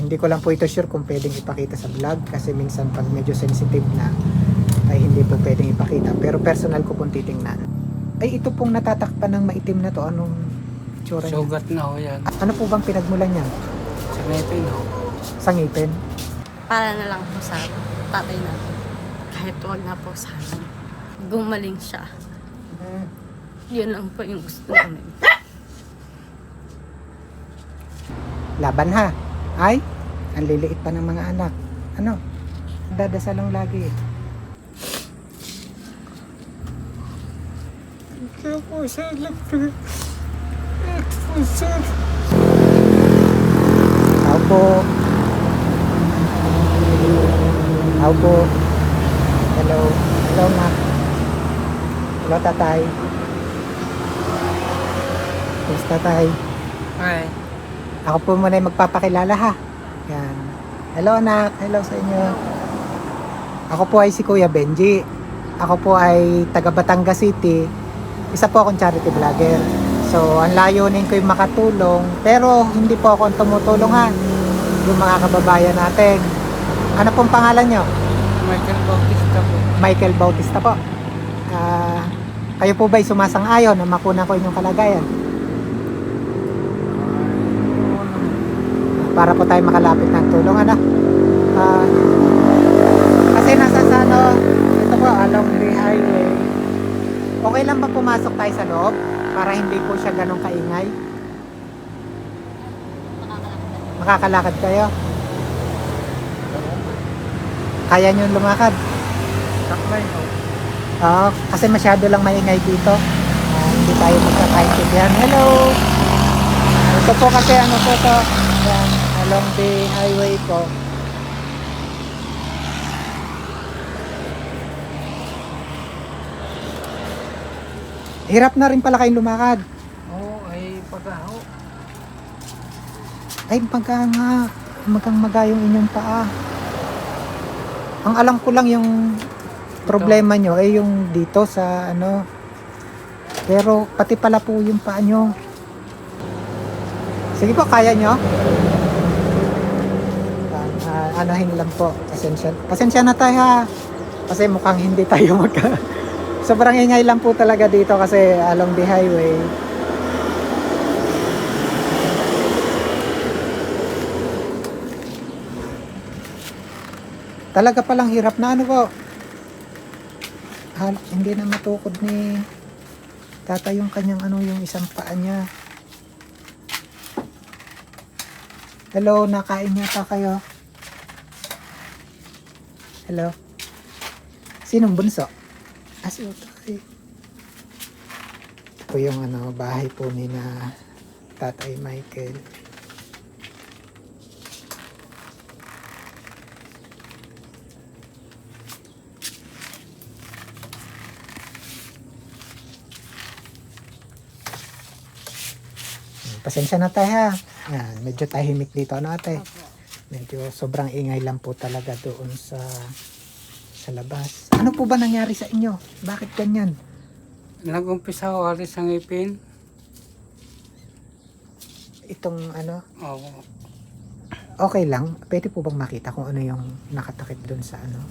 Hindi ko lang po ito sure kung pwedeng ipakita sa vlog kasi minsan pag medyo sensitive na ay hindi po pwedeng ipakita. Pero personal ko pong titingnan. Ay ito pong natatakpan ng maitim na to. Anong tsura niya? Sugat na ho yan. Ano po bang pinagmulan niya? Sa ngipin ho. Sa ngipin? Para na lang po sa tatay natin. Kahit wag na po sana. Gumaling siya. Yun lang po yung gusto namin. Laban ha. Ay, ang liliit pa ng mga anak. Ano? Dadasal lang lagi. Kaya po sa electric. Ito po sir. Tao po. Tao po. Hello. Hello, Mac. Hello, tatay. Yes, tatay. Ay. Ako po muna yung magpapakilala ha. Yan. Hello, anak. Hello sa inyo. Ako po ay si Kuya Benji. Ako po ay taga Batangas City. Isa po akong charity vlogger. So, ang layunin ko yung makatulong. Pero, hindi po ako ang tumutulong ha. Yung mga kababayan natin. Ano pong pangalan nyo? Michael Bautista po. Michael Bautista po. Kayo po ba'y sumasang-ayon na makuna ko inyong kalagayan? Para po tayo makalapit ng tulong, ano? Kasi nasa sa ano, ito po, along the highway. Okay lang ba pumasok tayo sa loob? Para hindi po siya ganong kaingay? Makakalakad kayo? Kaya nyo lumakad? Saklay ho. Oo, kasi masyado lang maingay dito. Hindi tayo magkakaintindihan. Hello! Ito po kasi ano po to, yan, along the highway po. Hirap na rin pala kayong lumakad. Oo, ay pagkaho. Ay, magang-maga yung inyong paa. Ang alam ko lang yung problema nyo ay yung dito sa ano. Pero pati pala po yung paa nyo. Sige po, kaya nyo? Anahin lang po. Pasensya na tayo ha. Kasi mukhang hindi tayo sobrang ingay lang po talaga dito kasi along the highway. Talaga palang hirap na ano po. Hindi na matukod ni tata yung kanyang ano, yung isang paa niya. Hello, nakain yata kayo. Hello. Sinong bunso? Si Utay. Ito po yung ano, bahay po ni na Tatay Michael. Pasensya na tayo ha. Yan, medyo tahimik dito ate. Medyo sobrang ingay lang po talaga doon sa labas. Ano po ba nangyari sa inyo? Bakit ganyan? Nag-umpisa ho alis sa ngipin. Itong ano, Oo. okay lang. Pwede po bang makita kung ano yung nakatakip doon sa ano?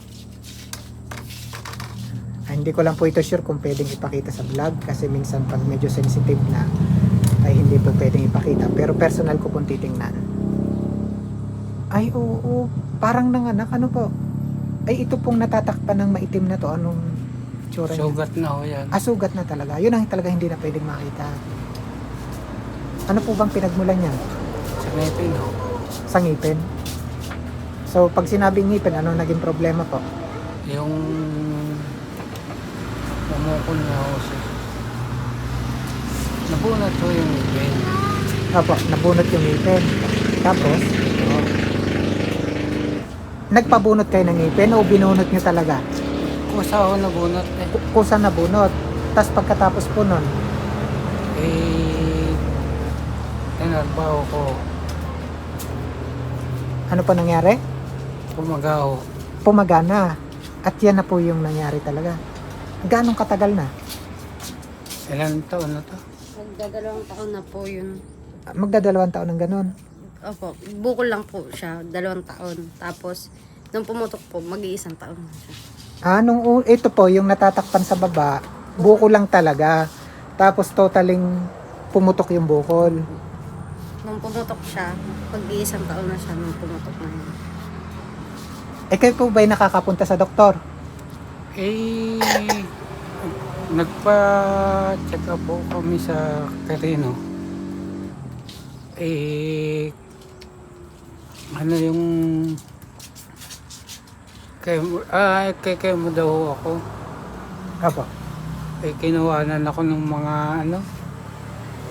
Hindi ko lang po ito sure kung pwedeng ipakita sa vlog kasi minsan pag medyo sensitive na ay hindi po pwedeng ipakita. Pero personal ko pong titingnan. Ay oo, parang nanganak ano po. Ay ito pong natatakpan ng maitim na to. Anong tsura niya? Sugat na ho yan. Sugat na talaga. Yun ang talaga hindi na pwedeng makita. Ano po bang pinagmulan niya? Sa ngipin ho. Sa ngipin? So pag sinabing ngipin, ano naging problema po? Yung umukol na ho siya. Nabunat ho yung ngipin. Opo, nabunot yung ngipin. Tapos, nagpabunot kayo ng ngipin o binunot nyo talaga? Kusa ho nabunat eh. Kusa nabunot. Tapos pagkatapos po nun, Tinarbaho ko. ano pa nangyari? Pumagaho. Pumagana. At yan na po yung nangyari talaga. Ganong katagal na? Ilan taon na to? Magdadalawang taon na po yun. Magdadalawang taon ng ganon. Opo, bukol lang po siya, 2 taon. Tapos, nung pumutok po, mag-1 taon na siya. Ito po, yung natatakpan sa baba, buko lang talaga. Tapos totaling pumutok yung bukol. Nung pumutok siya, mag-1 taon na siya nung pumutok na yun. Kayo po ba'y nakakapunta sa doktor? Eh, nagpa-check up po kami sa Carino. Eh, ano yung kay mo daw ako. Apo. Eh, kinuhanan ako ng mga ano.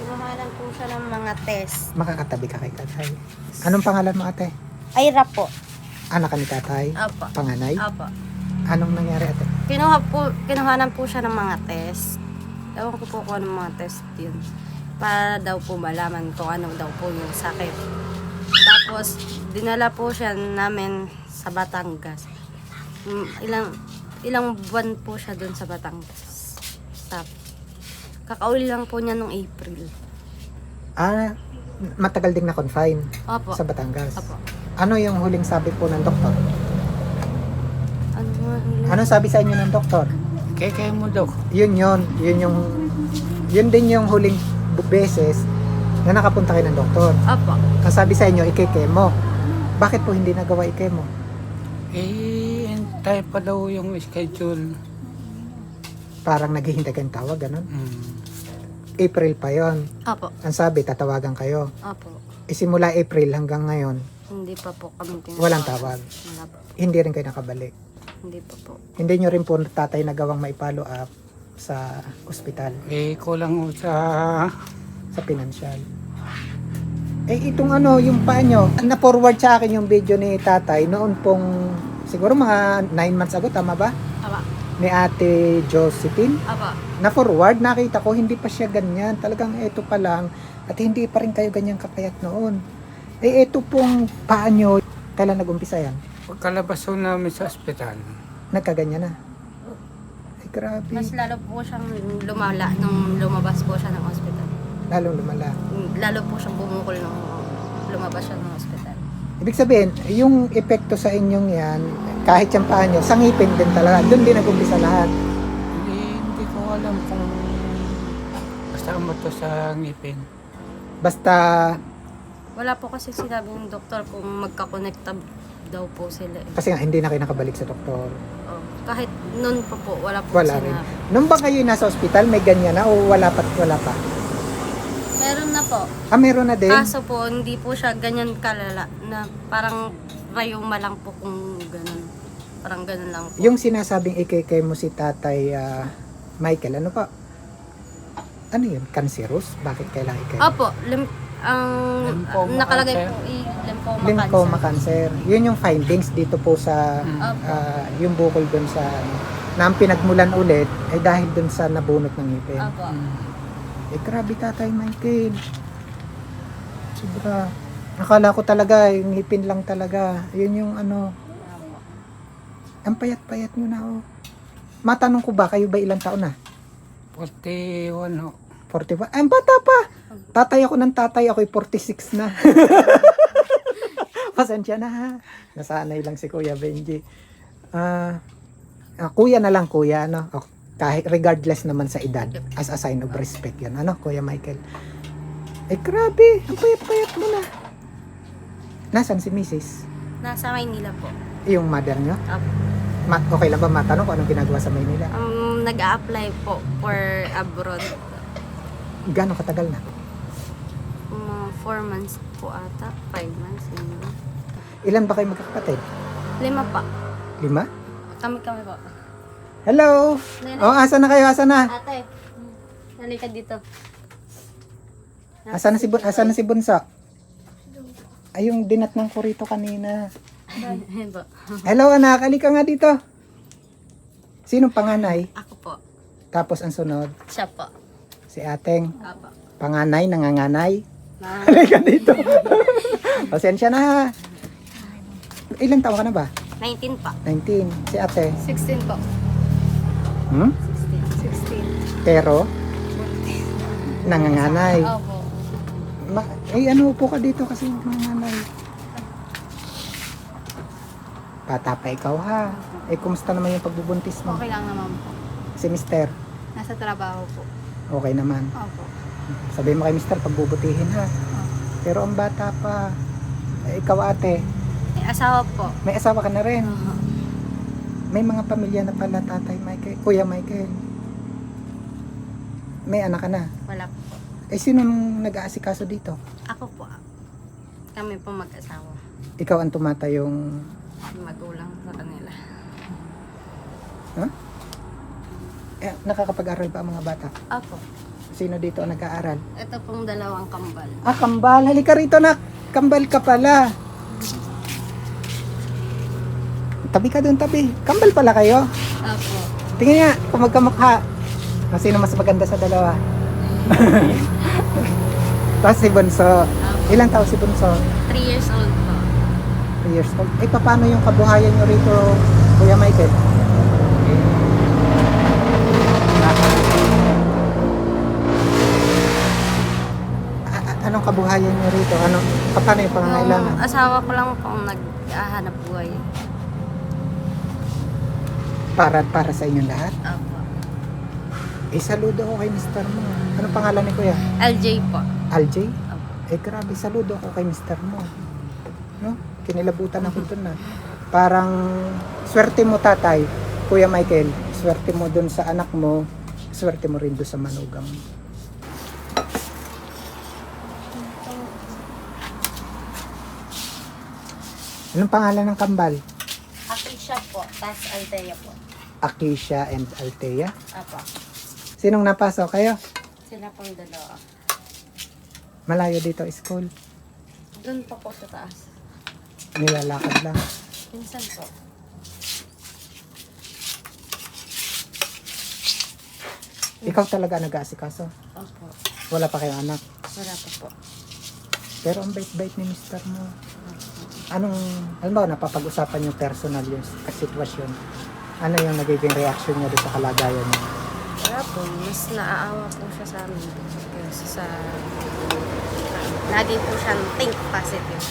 Inuhanan po siya ng mga test. Makakatabi ka kay tatay. Anong pangalan mo ate? Ayra po. Anak ka ni tatay? Apo. Panganay? Apo. Anong nangyari ate? Kinuhanan po siya ng mga test. Ewan ko po kung anong mga test yun. Para daw po malaman kung ano daw po yung sakit. Tapos, dinala po siya namin sa Batangas. Ilang buwan po siya dun sa Batangas. Kakauli lang po niya nung April. Matagal ding na-confine Opo. sa Batangas. Opo. Ano yung huling sabi po ng doktor? Ano nga? Ano sabi sa inyo ng doktor? Kay mo daw. Yun din yung huling beses na nakapunta kayo ng doktor. Opo. Ang sabi sa inyo, ikekemo. Bakit po hindi nagawa ikemo? Eh, hintay pa daw yung schedule. Parang naghihintay kayong tawag, ganun. Mm. April pa yon. Opo. Ang sabi, tatawagan kayo. Opo. Simula April hanggang ngayon, Hindi pa po kami tinatawag. walang tawag. Wala po. Hindi rin kayo nakabalik. Hindi pa po. Hindi nyo rin po tatay nagawang maipalo up sa ospital, Eh, kulang ho sa sa pinansyal. Itong yung paa nyo, na-forward sa akin yung video ni tatay noon pong, siguro mga 9 months ago, tama ba? Aba. Ni ate Josephine. Aba. Na-forward, nakita ko, hindi pa siya ganyan. Talagang ito pa lang. At hindi pa rin kayo ganyan kapayat noon. Ito pong paa nyo, kailan nag-umpisa yan? pagkalabas ho namin sa ospital. Nagkaganyan na. Ay, grabe. Mas lalo po siyang lumala nung lumabas po siya ng ospital. Lalong lumala. Lalo po siyang bumukol nung lumabas siya ng ospital. Ibig sabihin, yung epekto sa inyong yan, kahit yung paa nyo, sa ngipin din talaga. Doon din nag-umpisa lahat. Hindi ko alam kung kasama to sa ngipin. Basta, Wala po kasi sinabi ng doktor kung magka-connecta daw po sila. kasi nga, hindi na kayo nakabalik sa doktor. Oh, kahit noon pa po, wala po Wala rin. sinabi. Nung ba kayo nasa ospital, may ganyan na o wala pa? Meron na po. Meron na din. Kaso po, hindi po siya ganyan kalala na parang rayuma lang po kung ganun. Parang ganun lang po. Yung sinasabing ikay mo si tatay Michael, ano pa? Ano yun? Cancerous? Bakit kailangan ikay? Opo, ang Lymphoma nakalagay cancer. po lymphoma Lymphoma cancer. cancer. Yun yung findings dito po sa Opo. yung bukol dun sa na ang pinagmulan ulit ay dahil dun sa nabunot ng ngipin. Opo. Grabe tatay Michael. Sobra. Akala ko talaga, yung ngipin lang talaga. Yun yung ang payat-payat nyo na Matanong ko ba, kayo ba ilang taon na? 41 ho. 41? Ang bata pa! Tatay ako ng tatay, ako'y 46 na. Pasensya na ha. Nasanay lang si Kuya Benji. Kuya na lang kuya, ano? Kahit regardless naman sa edad, as a sign of respect yan, ano, Kuya Michael? Grabe, ang payat-payat mo na. Nasaan si Mrs.? Nasa Maynila po. Yung mother nyo? Opo. Okay lang ba matanong kung anong ginagawa sa Maynila? Nag-a-apply po for abroad. Gano'ng katagal na? 4 months po ata. 5 months. Yun. Ilan ba kayo magkakapatid? 5 pa. 5? Kami po. Hello! Nene. Asa na kayo? Asa na? Ate, halika dito. Asa na si Bunso? Ay, yung dinat ng kurito kanina. Ayun po. Hello anak, halika nga dito. Sinong panganay? Ako po. Tapos ang sunod, Siya po. si ateng Apo. panganay, nanganganay. Na, Halika dito. Pasensya na. Ilang taon ka na ba? 19 pa. 19. Si ate? 16 po. 16. Pero, nanganganay. Opo. Ano po ka dito kasi mga nanay. Bata pa ikaw ha. Kumusta naman yung pagbubuntis mo? Okay lang naman po. Si mister, Nasa trabaho po. okay naman. Opo. Sabihin mo kay mister, pagbubutihin ha. Pero ang bata pa, ikaw ate, Asawa po. may asawa ka na rin. Oo. May mga pamilya na pala tatay Michael, kuya Michael. May anak ka na. Wala po. Sino nung nag-aasikaso dito? Ako po. Kami po mag-asawa. Ikaw ang tumatayong... Magulang sa kanila. Nakakapag-aral ba ang mga bata? Opo. Sino dito ang nag-aaral? Ito pong dalawang kambal. Kambal. Halika rito na. Kambal ka pala. Tabi ka doon, tabi. Kambal pala kayo. Opo. Tingnan nga, kung magkamukha. Sino mas maganda sa dalawa? Tapos si Bunso. Ilang taon si Bunso? 3 years old po. 3 years old. Paano yung kabuhayan nyo rito, Kuya Michael? Anong kabuhayan nyo rito? Paano yung pangangailangan? Yung asawa ko lang po ang nag-ahanap buhay. Para sa inyong lahat? Opo. Saludo ko kay Mr. mo. Anong pangalan ni Kuya? LJ po. Aljay? Opo. Grabe, saludo ko kay Mr. mo. No? Kinilabutan ako dun na. Parang, swerte mo tatay, Kuya Michael, swerte mo dun sa anak mo, swerte mo rin dun sa manugang mo. Anong pangalan ng kambal? Akisha po. Tas Altea po. Akisha and Altea. Opo. Sinong napasok kayo? Sila pong dalawa. Malayo dito school. Doon pa po sa taas. Nilalakad lang. Minsan po. Ikaw talaga nag-aasikaso. Opo. Wala pa kayong anak. Wala pa po. Pero ang bait-bait ni Mr. mo. Alam ba, napapag-usapan yung personal yung sitwasyon. Ano yung nagiging reaction niya doon sa kalagayan niya? Wala po. Mas naaawa po siya sa amin. Kasi sa... Lagi po siyang think positive.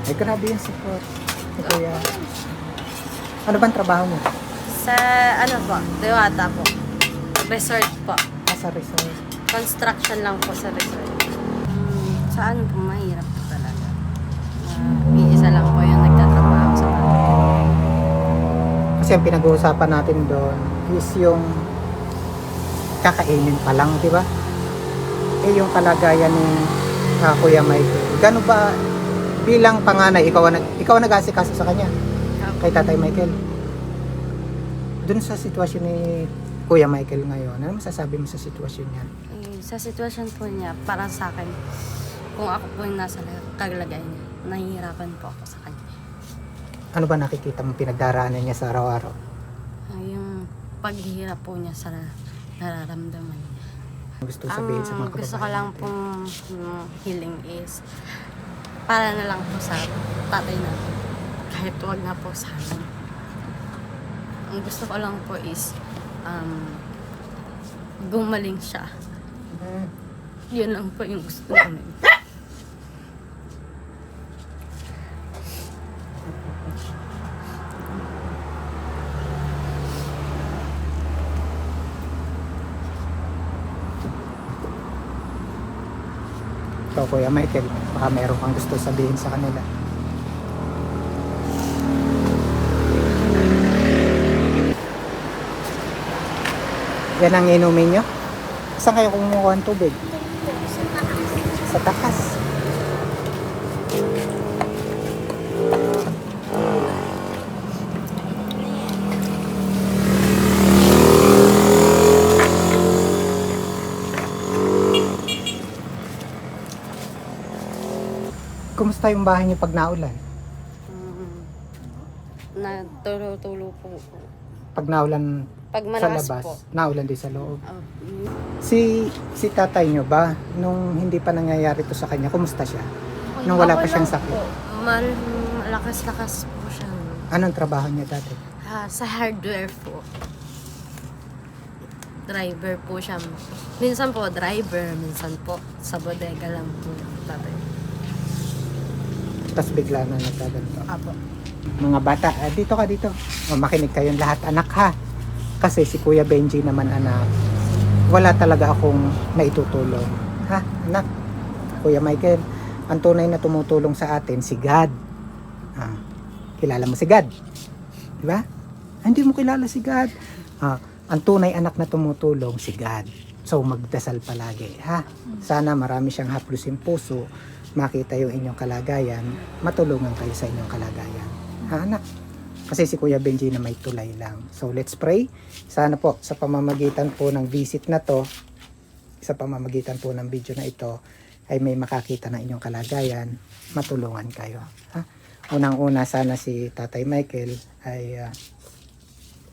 Grabe yung support. Kaya, ano bang trabaho mo? Sa ano po? Dewata po. Resort po. Sa resort. Construction lang po sa resort. Sa ano po, mahirap po talaga. Isa lang po yung nagtatrabaho sa kanila. Kasi ang pinag-uusapan natin doon is yung kakainin pa lang, di ba? Yung kalagayan ni Kuya Michael. Gano ba bilang panganay, ikaw ang nag-aasikaso sa kanya? Kay Tatay Michael? Doon sa sitwasyon ni Kuya Michael ngayon, ano masasabi mo sa sitwasyon niya? Sa sitwasyon po niya, para sa akin, kung ako po yung nasa kalagayan niya, nahihirapan po ako sa kanya. Ano ba nakikita mo pinagdaraanan niya sa araw-araw? Yung paghihirap po niya sa nararamdaman niya. Gusto sabihin sa mga Gusto ko kababayan lang natin? pong healing is para na lang po sa tatay natin. Kahit wag na po sa amin. Ang gusto ko lang po is gumaling siya. Yun lang po yung gusto namin. Ikaw, Kuya Michael, baka meron kang gusto sabihin sa kanila. Yan ang inumin nyo? Saan kayo kumukuha ng tubig? Sa takas. Kumusta yung bahay niyo pag naulan? Natulo-tulo po. Pag naulan Pag sa malakas labas, po. naulan din sa loob. Oh, Si tatay nyo ba, nung hindi pa nangyayari to sa kanya, kumusta siya? Nung wala pa ako siyang lang sakit? po, malakas-lakas po siya. Anong trabaho niya dati? Sa hardware po. driver po siya. Minsan po driver, minsan po sa bodega lang po yung tatay. Tapos bigla na nagkaganto. Apo. Mga bata, dito ka dito. Makinig kayong lahat, anak ha. Kasi si Kuya Benji naman anak, wala talaga akong naitutulong. Ha, anak? Kuya Michael, ang tunay na tumutulong sa atin, si God. Kilala mo si God? Di ba? Hindi mo kilala si God. Ang tunay anak na tumutulong, si God. So, magdasal palagi, ha? Sana marami siyang haplos yung puso, makita yung inyong kalagayan, matulungan kayo sa inyong kalagayan. Ha, anak? Kasi si Kuya Benji na may tulay lang. So, let's pray. Sana po, sa pamamagitan po ng visit na to, sa pamamagitan po ng video na ito, ay may makakita ng inyong kalagayan, matulungan kayo. Ha? Unang-una, sana si Tatay Michael ay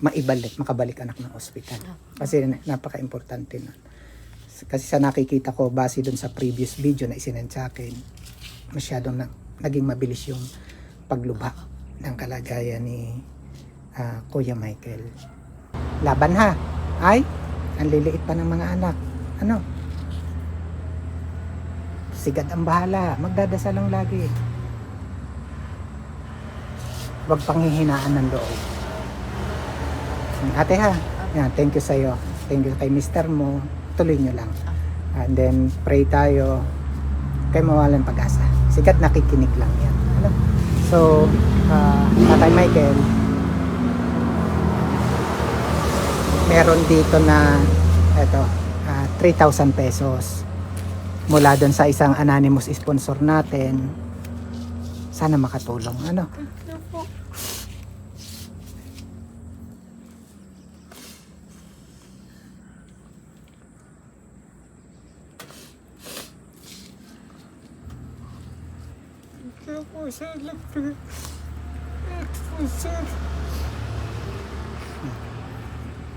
makabalik anak ng ospital. Kasi napaka-importante nun. Kasi sa nakikita ko, base dun sa previous video na isinend sa akin, masyadong naging mabilis yung paglubha ng kalagayan ni Kuya Michael. Laban ha! Ay, ang liliit pa ng mga anak. Ano? Sigad ang bahala. Magdadasal lang lagi. Huwag panghihinaan ng loob. Ate ha, yan, thank you sa'yo. Thank you kay Mr. mo. Tuloy nyo lang. And then, pray tayo. Kay mawalan pag-asa. Sigat nakikinig lang yan. Ano? So, Tatay Michael, meron dito na, eto, 3,000 pesos. Mula doon sa isang anonymous sponsor natin. Sana makatulong. Ano?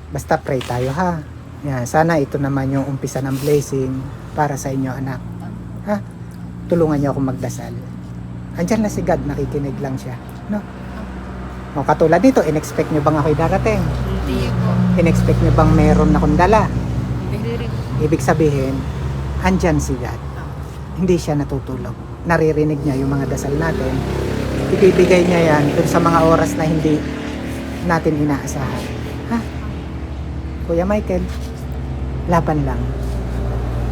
Basta pray tayo ha. Yan, sana ito naman yung umpisa ng blessing para sa inyo anak. Ha? Tulungan niyo ako magdasal. Andiyan na si God, nakikinig lang siya. No? O, katulad dito, in-expect niyo bang ako'y darating? Hindi po. In-expect niyo bang meron akong dala? Hindi rin. Ibig sabihin, andyan si God. Hindi siya natutulog. Naririnig niya yung mga dasal natin. Ibibigay niya yan dun sa mga oras na hindi natin inaasahan. Ha? Kuya Michael, laban lang.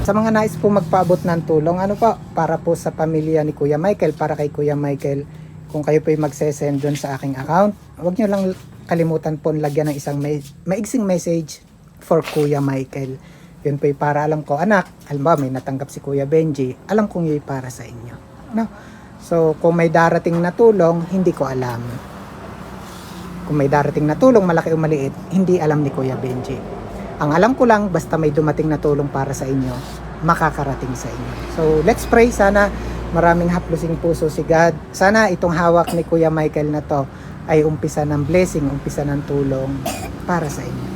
Sa mga nais po magpaabot ng tulong, ano po, para po sa pamilya ni Kuya Michael, para kay Kuya Michael, kung kayo po mag-send doon sa aking account, huwag nyo lang kalimutan po lagyan ng isang maigsing message for Kuya Michael. Yun po para alam ko, anak, alam ba, may natanggap si Kuya Benji, alam kong yun para sa inyo. No? So, kung may darating na tulong, hindi ko alam. Kung may darating na tulong, malaki o maliit, hindi alam ni Kuya Benji. Ang alam ko lang, basta may dumating na tulong para sa inyo, makakarating sa inyo. So, let's pray. Sana maraming haplusing puso si God. Sana itong hawak ni Kuya Michael na to ay umpisa ng blessing, umpisa ng tulong para sa inyo.